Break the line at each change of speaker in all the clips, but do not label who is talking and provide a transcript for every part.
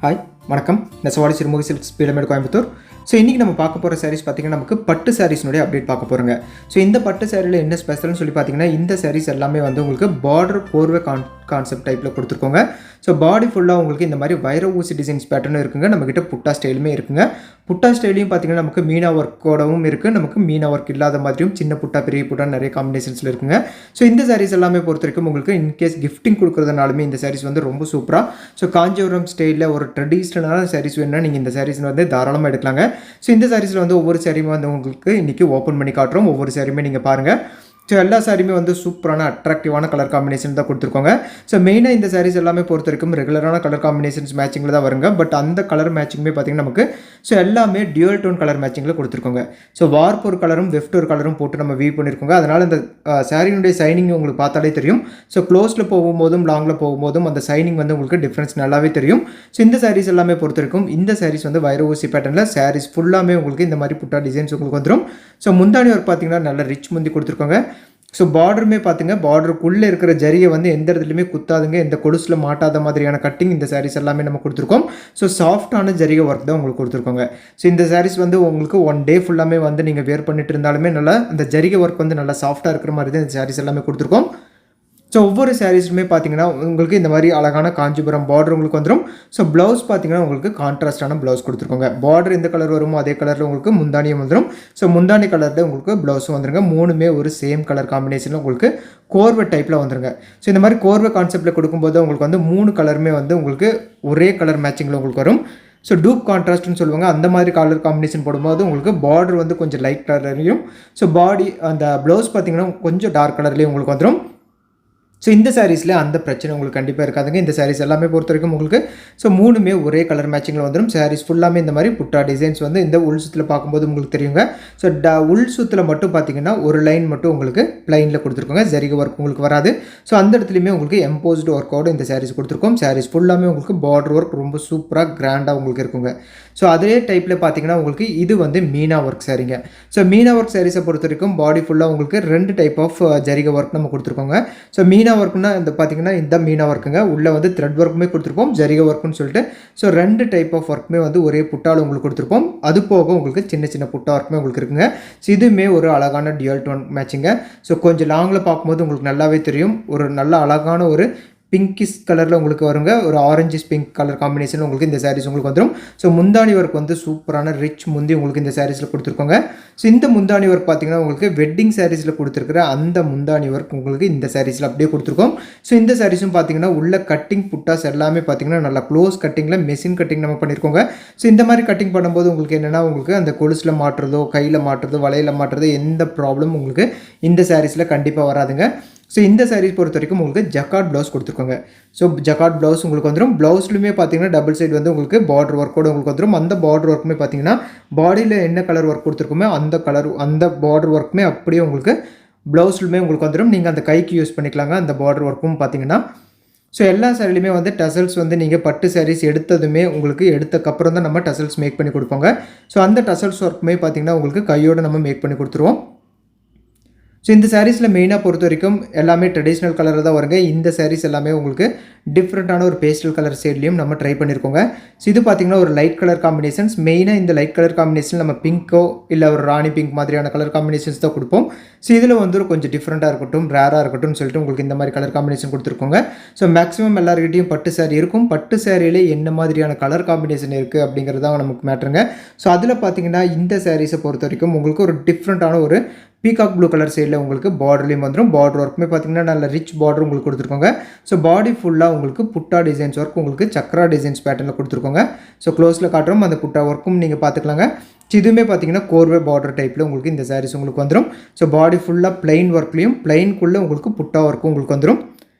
Hi வணக்கம். நெசவாடி Sirumugai silks Peelamedu Coimbatore. So இன்றைக்கி நம்ம பார்க்க போகிற சாரீஸ் பார்த்திங்கன்னா நமக்கு பட்டு சாரீஸ்னுடைய அப்டேட் பார்க்க போகிறோங்க. ஸோ இந்த பட்டு சாரியில் என்ன ஸ்பெஷல்னு சொல்லி பார்த்தீங்கன்னா இந்த சாரீஸ் எல்லாமே வந்து உங்களுக்கு பார்டர் கோர்வை கான்செப்ட் டைப்பில் கொடுத்துருக்கோங்க. ஸோ பாடி ஃபுல்லாக உங்களுக்கு இந்த மாதிரி வைர ஊசி டிசைன்ஸ் பேட்டர்னும் இருக்குங்க. நம்மக்கிட்ட புட்டா ஸ்டைலுமே இருக்குங்க. புட்டா ஸ்டைலையும் பார்த்திங்கன்னா நமக்கு மீனா ஒர்க்கோடவும் இருக்குது, நமக்கு மீனா ஒர்க் இல்லாத மாதிரியும் சின்ன புட்டா பெரிய புட்டா நிறைய காம்பினேஷன்ஸில் இருக்குங்க. ஸோ இந்த சாரீஸ் எல்லாமே பொறுத்த வரைக்கும் உங்களுக்கு இன்கேஸ் கிஃப்டிங் கொடுக்குறதுனாலுமே இந்த சாரீஸ் வந்து ரொம்ப சூப்பராக ஸோ காஞ்சிபுரம் ஸ்டைலில் ஒரு ட்ரெடிஷ்னலான சாரீஸ் வேணும்னா நீங்கள் இந்த சாரீஸ் வந்து தாராளமாக எடுக்கலாங்க. ஸோ இந்த சாரீஸில் வந்து ஒவ்வொரு சாரியுமே வந்து உங்களுக்கு இன்றைக்கி ஓப்பன் பண்ணி காட்டுறோம். ஒவ்வொரு சாரியுமே நீங்கள் பாருங்கள். ஸோ எல்லா சாரியுமே வந்து சூப்பரான அட்ராக்டிவான கலர் காம்பினேஷன் தான் கொடுத்துருக்கோங்க. ஸோ மெயினாக இந்த சாரீஸ் எல்லாமே பொறுத்த வரைக்கும் ரெகுலரான கலர் காம்பினேஷன்ஸ் மேட்சிங்கில் தான் வருங்க. பட் அந்த கலர் மேட்சிங்குமே பார்த்திங்கன்னா நமக்கு ஸோ எல்லாமே டியூவல் டோன் கலர் மேட்சிங்கில் கொடுத்துருக்கோங்க. ஸோ வார்ப் ஒரு கலரும் வெஃப்ட் ஒரு கலரும் போட்டு நம்ம வீவ் பண்ணியிருக்கோங்க. அதனால் இந்த சாரியினுடைய சைனிங் உங்களுக்கு பார்த்தாலே தெரியும். ஸோ க்ளோஸில் போகும்போதும் லாங்கில் போகும்போதும் அந்த சைனிங் வந்து உங்களுக்கு டிஃப்ரென்ஸ் நல்லாவே தெரியும். ஸோ இந்த சாரீஸ் எல்லாமே பொறுத்த வரைக்கும் இந்த சாரீஸ் வந்து வைர ஊசி பேட்டர்னில் சாரீஸ் ஃபுல்லாமே உங்களுக்கு இந்த மாதிரி புட்டா டிசைன்ஸ் உங்களுக்கு வந்துடும். ஸோ முந்தானி ஒர்க் பார்த்திங்கன்னா நல்ல ரிச் முந்தி கொடுத்துருக்கோங்க. ஸோ பார்டருமே பார்த்துங்க, பார்டருக்குள்ளே இருக்கிற ஜரியை வந்து எந்த இடத்துலையுமே குத்தாதுங்க, எந்த கொலுசில் மாட்டாத மாதிரியான கட்டிங் இந்த சாரீஸ் எல்லாமே நம்ம கொடுத்துருக்கோம். ஸோ சாஃப்டான ஜரிகை ஒர்க் தான் உங்களுக்கு கொடுத்துருக்கோங்க. ஸோ இந்த சாரீஸ் வந்து உங்களுக்கு ஒன் டே ஃபுல்லாமே வந்து நீங்கள் வேர் பண்ணிட்டு இருந்தாலுமே நல்லா அந்த ஜரிகை ஒர்க் வந்து நல்லா சாஃப்டாக இருக்கிற மாதிரி தான் இந்த சாரீஸ் எல்லாமே கொடுத்துருக்கோம். ஸோ ஒவ்வொரு சாரீஸுமே பார்த்தீங்கன்னா உங்களுக்கு இந்த மாதிரி அழகான காஞ்சிபுரம் பார்டர் உங்களுக்கு வந்துடும். ஸோ ப்ளவுஸ் பார்த்தீங்கன்னா உங்களுக்கு கான்ட்ராஸ்டான ப்ளவுஸ் கொடுத்துருக்கோங்க. பார்டர் எந்த கலர் வருமோ அதே கலரில் உங்களுக்கு முந்தானியும் வந்துடும். ஸோ முந்தானி கலரில் உங்களுக்கு ப்ளவுஸும் வந்துருங்க. மூணுமே ஒரு சேம் கலர் காம்பினேஷனில் உங்களுக்கு கோர்வை டைப்பில் வந்துருங்க. ஸோ இந்த மாதிரி கோர்வை கான்செப்ட்டில் கொடுக்கும்போது உங்களுக்கு வந்து 3 கலருமே வந்து உங்களுக்கு ஒரே கலர் மேட்சிங்கில் உங்களுக்கு வரும். ஸோ டூப் கான்ட்ராஸ்ட்னு சொல்லுவாங்க. அந்த மாதிரி கலர் காம்பினேஷன் போடும்போது உங்களுக்கு பார்டர் வந்து கொஞ்சம் லைட் கலர்லையும் ஸோ பாடி அந்த ப்ளவுஸ் பார்த்தீங்கன்னா கொஞ்சம் டார்க் கலர்லேயும் உங்களுக்கு வந்துடும். ஸோ இந்த சாரீஸில் அந்த பிரச்சனை உங்களுக்கு கண்டிப்பாக இருக்காதுங்க. இந்த சாரீஸ் எல்லாமே பொறுத்த வரைக்கும் உங்களுக்கு ஸோ மூணுமே ஒரே கலர் மேட்சிங்கில் வந்துடும். சாரீஸ் ஃபுல்லாமே இந்த மாதிரி புட்டா டிசைன்ஸ் வந்து இந்த உள் சுத்தில் பார்க்கும்போது உங்களுக்கு தெரியுங்க. ஸோ உள் சுத்தில் மட்டும் பார்த்தீங்கன்னா ஒரு லைன் மட்டும் உங்களுக்கு ப்ளைனில் கொடுத்துருக்கோங்க. ஜரிகை ஒர்க் உங்களுக்கு வராது. ஸோ அந்த இடத்துலையுமே உங்களுக்கு எம்போஸ்டு ஒர்க்கோடு இந்த சாரீஸ் கொடுத்துருக்கோம். சாரீஸ் ஃபுல்லாமே உங்களுக்கு பார்டர் ஒர்க் ரொம்ப சூப்பராக கிராண்டாக உங்களுக்கு இருக்குங்க. ஸோ அதே டைப்பில் பார்த்தீங்கன்னா உங்களுக்கு இது வந்து மீனா ஒர்க் சாரீங்க. ஸோ மீனா ஒர்க் சாரீஸை பொறுத்த வரைக்கும் பாடி ஃபுல்லாக உங்களுக்கு 2 டைப் ஆஃப் ஜரிகை ஒர்க் நம்ம கொடுத்துருக்கோங்க. ஸோ மீனா ஒர்க்குன்னா இந்த பார்த்தீங்கன்னா இந்த மீனா ஒர்க்குங்க. உள்ளே வந்து த்ரெட் ஒர்க்குமே கொடுத்துருப்போம், ஜரிகை ஒர்க்குன்னு சொல்லிட்டு. ஸோ 2 டைப் ஆஃப் ஒர்க்குமே வந்து ஒரே புட்டால் உங்களுக்கு கொடுத்துருப்போம். அது போக உங்களுக்கு சின்ன சின்ன புட்டா ஒர்க்குமே உங்களுக்கு இருக்குங்க. ஸோ இதுவுமே ஒரு அழகான டியூவல் டோன் மேட்சிங்க. ஸோ கொஞ்சம் லாங்கில் பார்க்கும்போது உங்களுக்கு நல்லாவே தெரியும். ஒரு நல்ல அழகான ஒரு பிங்கிஷ் கலரில் உங்களுக்கு வருங்க. ஒரு ஆரஞ்சிஷ் பிங்க் கலர் காம்பினேஷன் உங்களுக்கு இந்த சாரீஸ் உங்களுக்கு வந்துடும். ஸோ முந்தானி ஒர்க் வந்து சூப்பரான ரிச் முந்தி உங்களுக்கு இந்த சாரீஸில் கொடுத்துருக்கோங்க. ஸோ இந்த முந்தானி ஒர்க் பார்த்தீங்கன்னா உங்களுக்கு வெட்டிங் சாரீஸில் கொடுத்துருக்கிற அந்த முந்தானி ஒர்க் உங்களுக்கு இந்த சாரீஸில் அப்படியே கொடுத்துருக்கோம். ஸோ இந்த சாரீஸும் பார்த்தீங்கன்னா உள்ள கட்டிங் புட்டாஸ் எல்லாமே பார்த்தீங்கன்னா நல்லா க்ளோஸ் கட்டிங்கில் மெஷின் கட்டிங் நம்ம பண்ணியிருக்கோங்க. ஸோ இந்த மாதிரி கட்டிங் பண்ணும்போது உங்களுக்கு என்னென்னா உங்களுக்கு அந்த கொலுசில் மாட்டுறதோ கையில் மாட்டுறதோ வலையில் மாட்டுறதோ எந்த ப்ராப்ளம் உங்களுக்கு இந்த சாரீஸில் கண்டிப்பாக வராதுங்க. ஸோ இந்த சாரீஸ் பொறுத்த வரைக்கும் உங்களுக்கு ஜக்கார்ட் ப்ளவுஸ் கொடுத்துருக்கோங்க. ஸோ ஜக்கார்ட் ப்ளவுஸ் உங்களுக்கு வந்துடும். ப்ளவுஸ்லுமே பார்த்தீங்கன்னா டபுள் சைடு வந்து உங்களுக்கு பார்டர் ஒர்க்கோடு உங்களுக்கு வந்துடும். அந்த பார்டர் ஒர்க்குமே பார்த்தீங்கன்னா பாடியில் என்ன கலர் ஒர்க் கொடுத்துருக்குமே அந்த பார்டர் ஒர்க்குமே அப்படியே உங்களுக்கு ப்ளவுஸ்லுமே உங்களுக்கு வந்துடும். நீங்கள் அந்த கைக்கு யூஸ் பண்ணிக்கலாங்க அந்த பார்டர் ஒர்க்கும் பார்த்தீங்கன்னா. ஸோ எல்லா சாரிலையுமே வந்து டசல்ஸ் வந்து நீங்கள் பட்டு சாரீஸ் எடுத்ததுமே உங்களுக்கு எடுத்தக்கப்புறம் தான் நம்ம டசல்ஸ் மேக் பண்ணி கொடுப்போங்க. ஸோ அந்த டசல்ஸ் ஒர்க்குமே பார்த்தீங்கன்னா உங்களுக்கு கையோடு நம்ம மேக் பண்ணி கொடுத்துருவோம். ஸோ இந்த சாரீஸில் மெயினாக பொறுத்த வரைக்கும் எல்லாமே ட்ரெடிஷ்னல் கலரில் தான் வருங்க. இந்த சாரீஸ் எல்லாமே உங்களுக்கு டிஃப்ரெண்ட்டான ஒரு பேஸ்டல் கலர் ஷேட்லேயும் நம்ம ட்ரை பண்ணியிருக்கோங்க. ஸோ இது பார்த்திங்கன்னா ஒரு லைட் கலர் காம்பினேஷன்ஸ். மெயினாக இந்த லைட் கலர் காம்பினேஷன் நம்ம பிங்க்கோ இல்லை ஒரு ராணி பிங்க் மாதிரியான கலர் காம்பினேஷன்ஸ் தான் கொடுப்போம். ஸோ இதில் வந்து கொஞ்சம் டிஃப்ரெண்ட்டாக இருக்கட்டும், ரேராக இருக்கட்டும் சொல்லிட்டு உங்களுக்கு இந்த மாதிரி கலர் காம்பினேஷன் கொடுத்துருக்கோங்க. ஸோ மேக்ஸிமம் எல்லாருக்கிட்டையும் பட்டு சாரீ இருக்கும். பட்டு சாரியிலே என்ன மாதிரியான கலர் காம்பினேஷன் இருக்குது அப்படிங்கிறது தான் நமக்கு மேட்ருங்க. ஸோ அதில் பார்த்திங்கன்னா இந்த சாரீஸை பொறுத்த வரைக்கும் உங்களுக்கு ஒரு டிஃப்ரெண்ட்டான ஒரு பீகாக் ப்ளூ கலர் சைடில் உங்களுக்கு பார்டர்லேயும் வந்துடும். பார்டர் ஒர்க்குமே பார்த்தீங்கன்னா நல்ல ரிச் பார்டர் உங்களுக்கு கொடுத்துருக்கோங்க. ஸோ பாடி ஃபுல்லாக உங்களுக்கு புட்டா டிசைன்ஸ் ஒர்க் உங்களுக்கு சக்ரா டிசைன்ஸ் பேட்டர்னில் கொடுத்துருக்கோங்க. ஸோ க்ளோஸில் காட்டுறோம் அந்த புட்டா ஒர்க்கும் நீங்கள் பார்த்துக்கலாங்க. இதுவுமே பார்த்தீங்கன்னா கோர்வே பார்டர் டைப்பில் உங்களுக்கு இந்த சாரீஸ் உங்களுக்கு வந்துடும். ஸோ பாடி ஃபுல்லாக பிளைன் ஒர்க்லேயும் பிளைனுக்குள்ளே உங்களுக்கு புட்டா ஒர்க்கும் உங்களுக்கு வந்துடும்.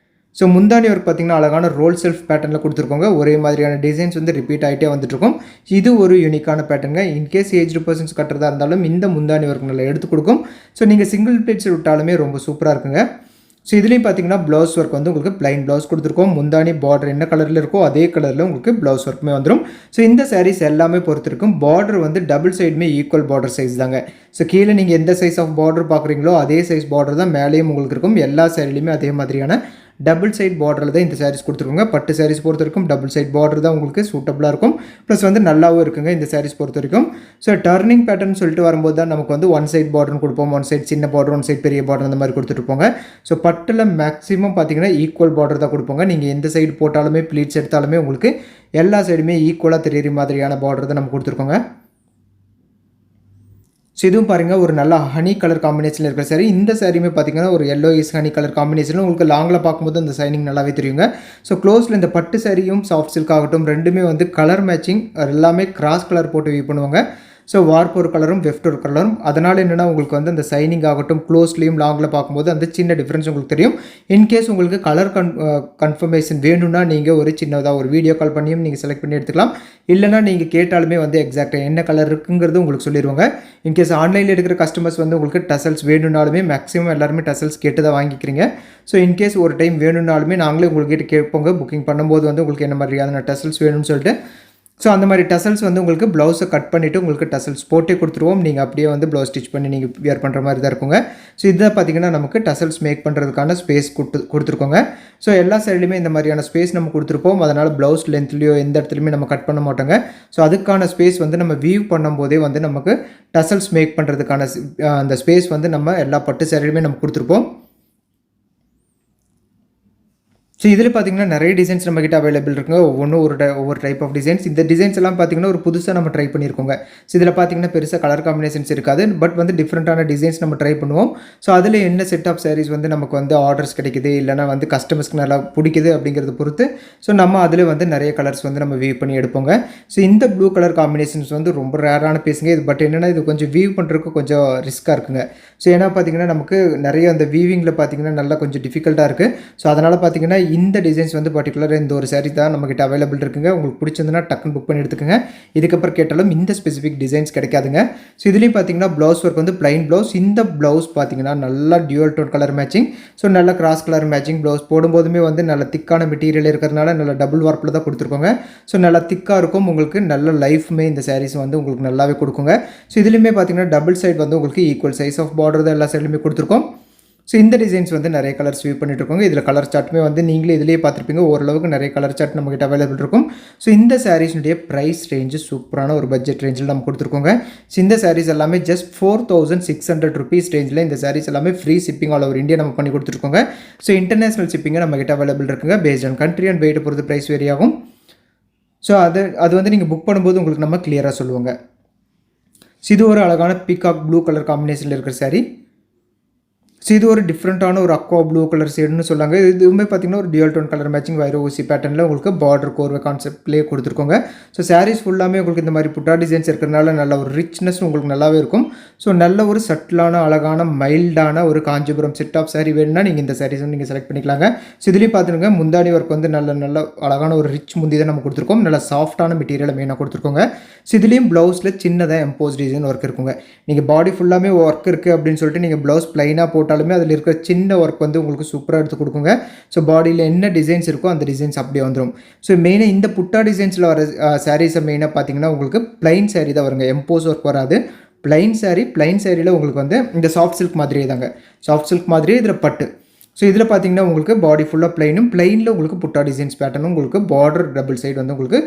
ஸோ முந்தானி ஒர்க் பார்த்திங்கன்னா அழகான ரோல் செல்ஃப் பேட்டர்னில் கொடுத்துருக்கோங்க. ஒரே மாதிரியான டிசைன்ஸ் வந்து ரிப்பீட் ஆகிட்டே வந்துட்டுருக்கும். இது ஒரு யூனிக்கான பேட்டர்ங்க. இன்கேஸ் ஏஜ்டு பர்சன்ஸ் கட்டுறதா இருந்தாலும் இந்த முந்தானி ஒர்க் நல்லா எடுத்து கொடுக்கும். ஸோ நீங்கள் சிங்கிள் பிளேட்ஸ் விட்டாலுமே ரொம்ப சூப்பராக இருக்குங்க. ஸோ இதுலேயும் பார்த்தீங்கன்னா ப்ளவுஸ் ஒர்க் வந்து உங்களுக்கு பிளைன் ப்ளவுஸ் கொடுத்துருக்கோம். முந்தானி பார்டர் என்ன கலரில் இருக்கோ அதே கலரில் உங்களுக்கு ப்ளவுஸ் ஒர்க்குமே வந்துடும். ஸோ இந்த சாரீஸ் எல்லாமே பொறுத்திருக்கும். பார்டர் வந்து டபுள் சைடுமே ஈக்குவல் பார்டர் சைஸ் தாங்க. ஸோ கீழே நீங்கள் எந்த சைஸ் ஆஃப் பார்டர் பார்க்குறீங்களோ அதே சைஸ் பார்டர் தான் மேலேயும் உங்களுக்கு இருக்கும். எல்லா சாரிலையுமே அதே மாதிரியான டபுள் சைட் பார்டரில் தான் இந்த சாரீஸ் கொடுத்துருக்கோங்க. பட்டு சாரீஸ் பொறுத்த வரைக்கும் டபுள் சைட் பார்டர் தான் உங்களுக்கு சூட்டபுளாக இருக்கும். ப்ளஸ் வந்து நல்லாவும் இருக்குங்க இந்த சாரீஸ் பொறுத்த வரைக்கும். ஸோ டர்னிங் பேட்டர்ன் சொல்லிட்டு வரும்போது தான் நமக்கு வந்து ஒன் சைட் பார்டர்னு கொடுப்போம், ஒன் சைட் சின்ன பார்டர், ஒன் சைட் பெரிய பார்டர் அந்த மாதிரி கொடுத்துருப்போங்க. ஸோ பட்டில் மேக்ஸிமம் பார்த்தீங்கன்னா ஈக்குவல் பார்டர் தான் கொடுப்போங்க. நீங்கள் எந்த சைடு போட்டாலுமே ப்ளீட்ஸ் எடுத்தாலுமே உங்களுக்கு எல்லா சைடுமே ஈக்குவலாக தெரியுற மாதிரியான பார்டர் தான் நம்ம கொடுத்துருக்கோங்க. ஸோ இதுவும் பாருங்கள் ஒரு நல்ல ஹனி கலர் காம்பினேஷனில் இருக்கிற சாரி. இந்த சாரியுமே பார்த்தீங்கன்னா ஒரு எல்லோ இஸ் ஹனி கலர் காம்பினேஷனில் உங்களுக்கு லாங்கில் பார்க்கும்போது அந்த சைனிங் நல்லாவே தெரியுங்க. ஸோ க்ளோஸில் இந்த பட்டு சாரியும் சாஃப்ட் சில்க் ஆகட்டும் ரெண்டுமே வந்து கலர் மேட்சிங் எல்லாமே கிராஸ் கலர் போட்டு வியூ பண்ணுவாங்க. ஸோ வார்ப் ஒரு கலரும் வெஃப்ட் ஒரு கலரும். அதனால் என்னென்னா உங்களுக்கு வந்து அந்த சைனிங் ஆகட்டும் க்ளோஸ்லேயும் லாங்கில் பார்க்கும்போது அந்த சின்ன டிஃப்ரென்ஸ் உங்களுக்கு தெரியும். இன்கேஸ் உங்களுக்கு கலர் கன்ஃபர்மேஷன் வேணும்னா நீங்கள் ஒரு சின்னதாக ஒரு வீடியோ கால் பண்ணியும் நீங்கள் செலக்ட் பண்ணி எடுத்துக்கலாம். இல்லைனா நீங்கள் கேட்டாலுமே வந்து எக்ஸாக்டாக என்ன கலர் இருக்குங்கிறது உங்களுக்கு சொல்லிடுவாங்க. இன்கேஸ் ஆன்லைனில் எடுக்கிற கஸ்டமர்ஸ் வந்து உங்களுக்கு டசல்ஸ் வேணும்னாலுமே மேக்ஸிமம் எல்லாருமே டசல்ஸ் கேட்டு தான் வாங்கிக்கிறீங்க. ஸோ இன்கேஸ் ஒரு டைம் வேணும்னாலுமே நாங்களே உங்கள்கிட்ட கேட்போங்க புக்கிங் பண்ணும்போது வந்து உங்களுக்கு என்ன மாதிரியான டசல்ஸ் வேணும்னு சொல்லிட்டு. ஸோ அந்த மாதிரி டசல்ஸ் வந்து உங்களுக்கு ப்ளவுஸை கட் பண்ணிவிட்டு உங்களுக்கு டசல்ஸ் போட்டே கொடுத்துருவோம். நீங்கள் அப்படியே வந்து ப்ளவுஸ் ஸ்டிச் பண்ணி நீங்கள் வியர் பண்ணுற மாதிரி தான் இருக்குங்க. ஸோ இதை பார்த்திங்கன்னா நமக்கு டசல்ஸ் மேக் பண்ணுறதுக்கான ஸ்பேஸ் கொடுத்துருக்கோங்க. ஸோ எல்லா சைட்லையுமே இந்த மாதிரியான ஸ்பேஸ் நம்ம கொடுத்துருப்போம். அதனால் ப்ளவுஸ் லென்த்லையோ எந்த இடத்துலையுமே நம்ம கட் பண்ண மாட்டோங்க. ஸோ அதுக்கான ஸ்பேஸ் வந்து நம்ம வியூ பண்ணும்போதே வந்து நமக்கு டசல்ஸ் மேக் பண்ணுறதுக்கான அந்த ஸ்பேஸ் வந்து நம்ம எல்லா பட்டு சேரீலையுமே நம்ம கொடுத்துருப்போம். ஸோ இதில் பார்த்தீங்கன்னா நிறைய டிசைன்ஸ் நம்மகிட்ட அவைலபிள் இருக்குங்க. ஒவ்வொரு டைப் ஆஃப் டிசைன்ஸ். இந்த டிசைன்ஸ் எல்லாம் பார்த்தீங்கன்னா ஒரு புதுசாக நம்ம ட்ரை பண்ணியிருக்கோங்க. ஸோ இதில் பார்த்தீங்கன்னா பெருசாக கலர் காம்பினேஷன்ஸ் இருக்காது. பட் வந்து டிஃப்ரெண்ட்டான டிசைன்ஸ் நம்ம ட்ரை பண்ணுவோம். ஸோ அதில் என்ன செட் ஆஃப் சாரீஸ் வந்து நமக்கு வந்து ஆர்டர்ஸ் கிடைக்குது இல்லைனா வந்து கஸ்டமர்ஸ்க்கு நல்லா பிடிக்குது அப்படிங்கிறத பொறுத்து ஸோ நம்ம அதில் வந்து நிறைய கலர்ஸ் வந்து நம்ம வியூ பண்ணி எடுப்போங்க. ஸோ இந்த ப்ளூ கலர் காம்பினேஷன்ஸ் வந்து ரொம்ப ரேரான பீஸுங்க. இது பட் என்னென்னா இது கொஞ்சம் வியூ பண்ணுறதுக்கு கொஞ்சம் ரிஸ்க்காக இருக்குங்க. ஸோ ஏன்னா பார்த்தீங்கன்னா நமக்கு நிறைய அந்த வீவிங்கில் பார்த்தீங்கன்னா நல்லா கொஞ்சம் டிஃபிகல்ட்டாக இருக்குது. ஸோ அதனால் பார்த்தீங்கன்னா இந்த டிசைன்ஸ் வந்து பர்டிகுலராக இந்த ஒரு சாரீ தான் நம்மகிட்ட அவைலபிள் இருக்குங்க. உங்களுக்கு பிடிச்சிருந்துன்னா டக்குன்னு புக் பண்ணி எடுத்துக்கோங்க. இதுக்கப்புறம் கேட்டாலும் இந்த ஸ்பெசிஃபிக் டிசைன்ஸ் கிடைக்காதுங்க. ஸோ இதுலேயும் பார்த்தீங்கன்னா ப்ளவுஸ் ஒர்க் வந்து பிளைன் ப்ளவுஸ். இந்த ப்ளவுஸ் பார்த்தீங்கன்னா நல்லா dual tone colour matching. So நல்ல கிராஸ் கலர் மேட்சிங் ப்ளவுஸ் போடும்போதுமே வந்து நல்ல திக்கான மெட்டீரியல் இருக்கிறதுனால நல்ல டபுள் வார்ப்பில் தான் கொடுத்துருக்கோங்க. ஸோ நல்லா திக்காக இருக்கும். உங்களுக்கு நல்ல லைஃப்மே இந்த சாரீஸ் வந்து உங்களுக்கு நல்லாவே கொடுக்குங்க. ஸோ இதுலேயுமே பார்த்தீங்கன்னா டபுள் சைட் வந்து உங்களுக்கு ஈக்குவல் சைஸ் ஆஃப் பார்டர் தான் எல்லா சைட்லையுமே கொடுத்துருக்கோம். ஸோ இந்த டிசைன்ஸ் வந்து நிறைய கலர்ஸ் வியூ பண்ணிட்டு இருக்கோங்க. இதில் கலர் சார்ட்டுமே வந்து நீங்களே இதிலேயே பார்த்துருப்பீங்க. ஓரளவுக்கு நிறைய கலர் சார்ட் நம்மகிட்ட அவைலபிள் இருக்கும். ஸோ இந்த சாரீஸுடைய ப்ரைஸ் ரேஞ்சு சூப்பரான ஒரு பட்ஜெட் ரேஞ்சில் நம்ம கொடுத்துருக்கோங்க. ஸோ இந்த சாரீஸ் எல்லாமே ஜஸ்ட் 4600 rupees ரேஞ்சில் இந்த சாரீஸ் எல்லாமே free shipping all over India நம்ம பண்ணி கொடுத்துருக்கோங்க. ஸோ இன்டர்நேஷனல் ஷிப்பிங்கை நம்மகிட்ட அவைலபிள் இருக்குங்க. Based on country and weight பொறுத்து ப்ரைஸ் வேரி ஆகும். ஸோ அது வந்து நீங்கள் புக் பண்ணும்போது உங்களுக்கு நம்ம கிளியராக சொல்லுவோங்க. ஸோ இது ஒரு அழகான பீகாக் ப்ளூ கலர் காம்பினேஷனில் இருக்கிற சாரீ. ஸோ இது ஒரு டிஃப்ரெண்ட்டான ஒரு அக்வா ப்ளூ கலர் ஷேடுன்னு சொல்லாங்க. இதுவுமே பார்த்தீங்கன்னா ஒரு டியூவல் டோன் கலர் மேட்சிங் வைர ஊசி பேட்டர்னில் உங்களுக்கு பார்டர் கோர்வை கான்செப்ட்லேயே கொடுத்துருக்கோங்க. ஸோ சாரீஸ் ஃபுல்லாமே உங்களுக்கு இந்த மாதிரி புட்டா டிசைன்ஸ் இருக்கிறதுனால நல்ல ஒரு ரிச்னஸ் உங்களுக்கு நல்லாவே இருக்கும். ஸோ நல்ல ஒரு சட்டிலான அழகான மைல்டான ஒரு காஞ்சிபுரம் செட் ஆஃப் சாரீ வேணும்னா நீங்கள் இந்த சாரீஸ் வந்து நீங்கள் செலக்ட் பண்ணிக்கலாங்க. ஸோ இதுலேயும் பார்த்துருங்க முந்தாடி ஒர்க் வந்து நல்ல அழகான ஒரு ரிச் முந்தி தான் நம்ம கொடுத்துருக்கோம். நல்ல சாஃப்டான மெட்டீரியலை மெயினாக கொடுத்துருக்கோங்க. ஸோ இதுலேயும் ப்ளவுஸில் சின்னதாக எம்போஸ் டிசைன் ஒர்க் இருக்குங்க. நீங்கள் பாடி ஃபுல்லாமே ஒர்க் இருக்குது அப்படின்னு சொல்லிட்டு நீங்கள் ப்ளவுஸ் ப்ளைனாக போட்டாலுமே அதில் இருக்கிற சின்ன ஒர்க் வந்து உங்களுக்கு சூப்பராக எடுத்து கொடுக்குங்க. ஸோ பாடியில் என்ன டிசைன்ஸ் இருக்கோ அந்த டிசைன்ஸ் அப்படியே வந்துடும். ஸோ மெயினாக இந்த புட்டா டிசைன்ஸில் வர சாரீஸை மெயினாக பார்த்தீங்கன்னா உங்களுக்கு பிளைன் சாரீ தான் வருங்க. எம்போஸ் ஒர்க் வராது. பிளைன் சாரியில் உங்களுக்கு வந்து இந்த சாஃப்ட் சில்க் மாதிரியே தாங்க. சாஃப்ட் சில்க் மாதிரியே இதில் பட்டு. ஸோ இதில் பார்த்தீங்கன்னா உங்களுக்கு பாடி ஃபுல்லாக பிளைனில் உங்களுக்கு புட்டா டிசைன்ஸ் பேட்டர்னும் உங்களுக்கு பார்டர் டபுள் சைடு வந்து உங்களுக்கு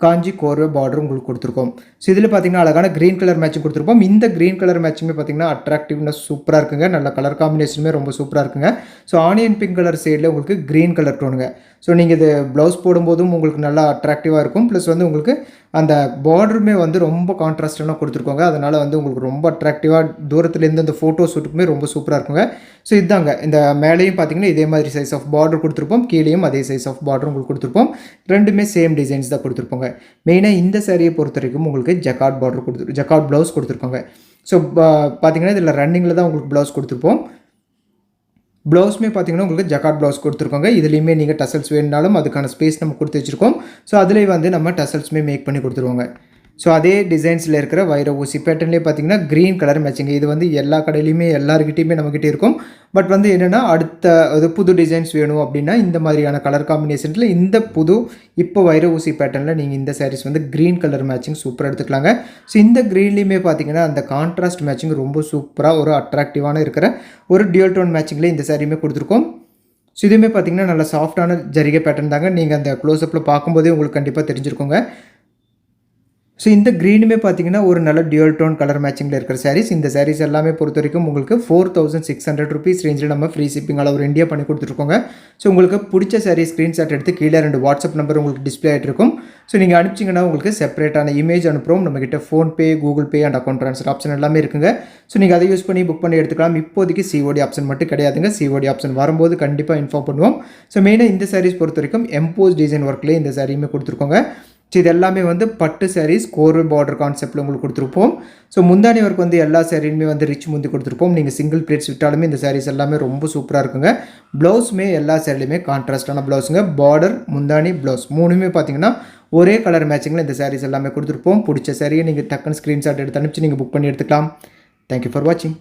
காஞ்சி கோர்வை பார்டர் உங்களுக்கு கொடுத்துருக்கோம். ஸோ இதில் பார்த்தீங்கன்னா அழகான க்ரீன் கலர் மேட்சிங் கொடுத்துருப்போம். இந்த க்ரீன் கலர் மேட்சிங்குமே பார்த்தீங்கன்னா அட்ராக்டிவ்னஸ் சூப்பராக இருக்குங்க. நல்ல கலர் காம்பினேஷனுமே ரொம்ப சூப்பராக இருக்குங்க. ஸோ ஆனியன் பிங்க் கலர் சைடில் உங்களுக்கு க்ரீன் கலர் டோனுங்க. ஸோ நீங்கள் இது ப்ளவுஸ் போடும்போதும் உங்களுக்கு நல்லா அட்ராக்டிவாக இருக்கும். ப்ளஸ் வந்து உங்களுக்கு அந்த பார்டருமே வந்து ரொம்ப கான்ட்ராஸ்டாக கொடுத்துருக்கோங்க. அதனால் வந்து உங்களுக்கு ரொம்ப அட்ராக்டிவாக தூரத்துலேருந்து அந்த ஃபோட்டோ ஷூட்டுக்குமே ரொம்ப சூப்பராக இருக்குங்க. ஸோ இதாங்க இந்த மேலேயும் பார்த்தீங்கன்னா இதே மாதிரி சைஸ் ஆஃப் பார்டர் கொடுத்துருப்போம். கீழேயும் அதே சைஸ் ஆஃப் பார்டர் உங்களுக்கு கொடுத்துருப்போம். ரெண்டுமே சேம் டிசைன்ஸ் தான் கொடுத்துருப்போங்க. மெயினாக இந்த சாரியை பொறுத்த வரைக்கும் உங்களுக்கு ஜக்கார்ட் பார்டர் ஜக்கார்ட் ப்ளவுஸ் கொடுத்துருக்கோங்க. ஸோ பார்த்தீங்கன்னா இதில் ரன்னிங்கில் தான் உங்களுக்கு ப்ளவுஸ் கொடுத்துருப்போம். ப்ளவுஸுமே பார்த்தீங்கன்னா உங்களுக்கு ஜக்கார்ட் ப்ளவுஸ் கொடுத்துருக்கோங்க. இதுலேயுமே நீங்கள் டசல்ஸ் வேணுனாலும் அதுக்கான ஸ்பேஸ் நம்ம கொடுத்து வச்சுருக்கோம். ஸோ அதிலே வந்து நம்ம டசல்ஸுமே மேக் பண்ணி கொடுத்துருவோங்க. ஸோ அதே டிசைன்ஸில் இருக்கிற வைர ஊசி பேட்டர்ன்லேயே பார்த்தீங்கன்னா க்ரீன் கலர் மேட்சிங். இது வந்து எல்லா கடையிலையுமே எல்லாருக்கிட்டையுமே நம்மக்கிட்ட இருக்கும். பட் வந்து என்னென்னா அடுத்த புது டிசைன்ஸ் வேணும் அப்படின்னா இந்த மாதிரியான கலர் காம்பினேஷனில் இந்த இப்போ வைர ஊசி பேட்டர்னில் நீங்கள் இந்த சாரீஸ் வந்து க்ரீன் கலர் மேட்சிங் சூப்பராக எடுத்துக்கலாங்க. ஸோ இந்த க்ரீன்லேயுமே பார்த்தீங்கன்னா அந்த கான்ட்ராஸ்ட் மேட்சிங் ரொம்ப சூப்பராக ஒரு அட்ராக்டிவான இருக்கிற ஒரு டியூல் டோன் மேட்சிங்கில் இந்த சாரியுமே கொடுத்துருக்கோம். ஸோ இதுவுமே பார்த்தீங்கன்னா நல்ல சாஃப்ட்டான ஜரிகை பேட்டர்ன் தாங்க. நீங்கள் அந்த க்ளோஸ்அப்பில் பார்க்கும்போதே உங்களுக்கு கண்டிப்பாக தெரிஞ்சிருக்குங்க. ஸோ இந்த க்ரீனுமே பார்த்தீங்கன்னா ஒரு நல்ல டியூல் டோன் கலர் மேட்சிங்கில் இருக்கிற சாரீஸ். இந்த சாரீஸ் எல்லாமே பொறுத்த வரைக்கும் உங்களுக்கு 4600 ரூபீஸ் ரேஞ்சில் நம்ம free shipping all over India பண்ணி கொடுத்துருக்கோங்க. ஸோ உங்களுக்கு பிடிச்ச சாரீ ஸ்க்ரீன்ஷாட் எடுத்து கீழே 2 வாட்ஸ்அப் நம்பர் உங்களுக்கு டிஸ்பிளே ஆகிட்டு இருக்கும். ஸோ நீங்கள் அனுப்பிச்சிங்கன்னா உங்களுக்கு செப்பரேட்டான இமேஜ் அனுப்புகிறோம். நம்மக்கிட்ட PhonePe, Google pay and account transfer option எல்லாமே இருக்குங்க. ஸோ நீங்கள் அதை யூஸ் பண்ணி புக் பண்ணி எடுத்துக்கலாம். இப்போதைக்கு சிஓடி ஆப்ஷன் மட்டும் கிடையாதுங்க. சிஓடி ஆப்ஷன் வரும்போது கண்டிப்பாக இன்ஃபார்ம் பண்ணுவோம். ஸோ மெயினாக இந்த சாரீஸ் பொறுத்த வரைக்கும் எம்போஸ் டிசைன் ஒர்க்லேயே இந்த சாரியுமே கொடுத்துருக்கோங்க. ஸோ இது எல்லாமே வந்து பட்டு சாரீஸ் கோர்வை பார்டர் கான்செப்ட்டில் உங்களுக்கு கொடுத்துருப்போம். ஸோ முந்தானி ஒர்க் வந்து எல்லா சாரியுமே வந்து ரிச் முந்தி கொடுத்துருப்போம். நீங்கள் சிங்கிள் பிளேட்ஸ் விட்டாலுமே இந்த சாரீஸ் எல்லாமே ரொம்ப சூப்பராக இருக்குங்க. ப்ளவுஸுமே எல்லா சாரிலையுமே கான்ட்ராஸ்டான ப்ளவுஸுங்க. பார்டர், முந்தானி, ப்ளவுஸ் மூணுமே பார்த்தீங்கன்னா ஒரே கலர் மேட்சிங்கில் இந்த சாரீஸ் எல்லாமே கொடுத்துருப்போம். பிடிச்ச சாரியை நீங்கள் டக்குன்னு ஸ்க்ரீன்ஷாட் எடுத்து அனுப்பிச்சு நீங்கள் புக் பண்ணி எடுத்துக்கலாம். தேங்க்யூ ஃபார் வாட்சிங்.